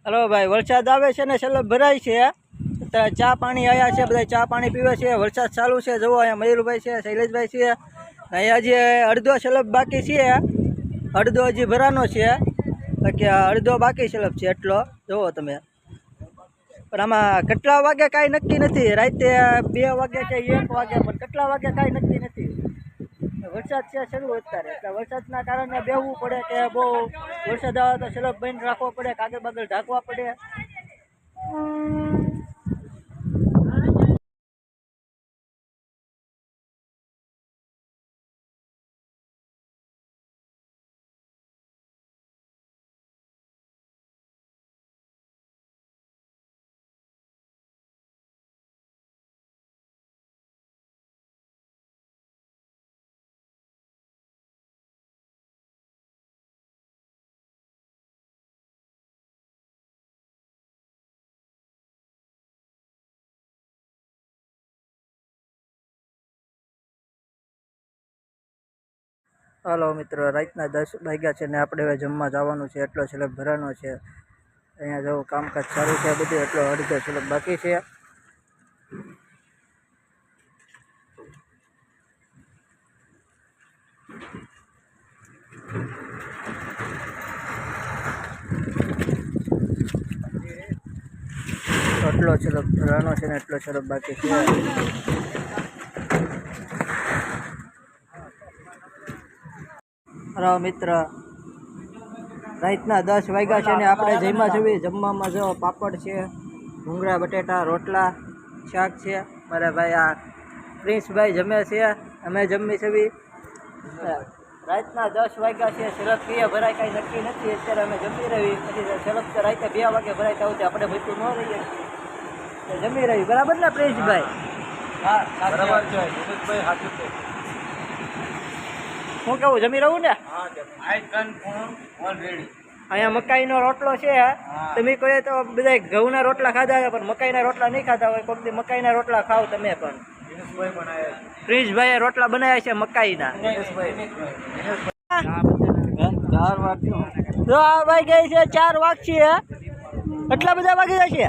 Hello ભાઈ, વરસાદ આવે છે ને સલબ ભરાય છે. અત્યારે ચા પાણી આવ્યા છે, બધા ચા પાણી પીવે છે. વરસાદ ચાલુ છે. જુઓ અહીંયા મયુરભાઈ છે, શૈલેષભાઈ છે. અહીંયા હજી અડધો સલબ બાકી છે, અડધો હજી ભરાનો છે, બાકી અડધો બાકી સલબ છે એટલો. જુઓ તમે. પણ આમાં કેટલા વાગે કાંઈ નક્કી નથી. રાતે 2 વાગે કે 1 વાગે, પણ કેટલા વાગે કાંઈ નક્કી નથી. વરસાદ છે શરૂ અત્યારે, એટલે વરસાદના કારણે બેહવું પડે કે બહુ વરસાદ આવે તો સલબ બંધ રાખવો પડે, કાગળ બાગળ ઢાંકવા પડે. હાલો મિત્રો, રાતના 10 વાગ્યા છે ને આપણે હવે જમવા જવાનું છે. એટલો સલબ ભરાનો છે. અહીંયા જવું કામકાજ ચાલુ છે બધું. એટલો અડધો સલબ બાકી છે. એટલો સલબ ભરાનો છે ને એટલો સલબ બાકી છે. હલો મિત્ર, રાતના 10 વાગ્યા છે ને આપણે જમ્યા છીએ. જમવામાં જો પાપડ છે, ભૂંગળા બટેટા, રોટલા, શાક છે. મારા ભાઈ આ પ્રિન્સભાઈ જમે છે, અમે જમી છીએ. રાતના 10 વાગ્યા છે. સલબ કીએ ભરાય કાંઈ નક્કી નથી. અત્યારે અમે જમી રહી. પછી સલબ તો રાતે 2 વાગે ભરાય તો આપણે ભૂખ્યું ન રહીએ, જમી રહી. બરાબર ને પ્રિન્સભાઈ? હા બરાબર છે દિનેશભાઈ, સાચું છે. શું કેવું, જમી રહું ને? અહીંયા મકાઈનો રોટલો છે. તમે કહો તો બધા ઘઉંના રોટલા ખાધા છે, પણ મકાઈના રોટલા નહીં ખાધા હોય. કોઈક દી મકાઈના રોટલા ખાવ તમે પણ. પ્રિન્સભાઈએ રોટલા બનાવ્યા છે મકાઈના. જો આ ભાઈ કહે છે 4 વાગશે. કેટલા બધા વાગી જશે?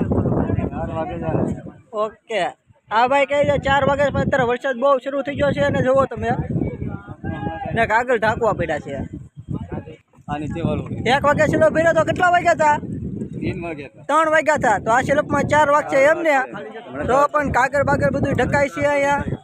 4 વાગે. ઓકે, આ ભાઈ કહે છે 4 વાગે. પણ અત્યારે વરસાદ બહુ શરૂ થઈ ગયો છે અને જુઓ તમે ને કાગળ ઢાંકવા પડ્યા છે. 1 વાગે સલબ ભર્યો તો કેટલા વાગ્યા હતા? 3 વાગ્યા હતા. તો આ સલબમાં 4 વાગશે એમ ને? તો પણ કાગળ બાગળ બધું ઢકાય છે અહીંયા.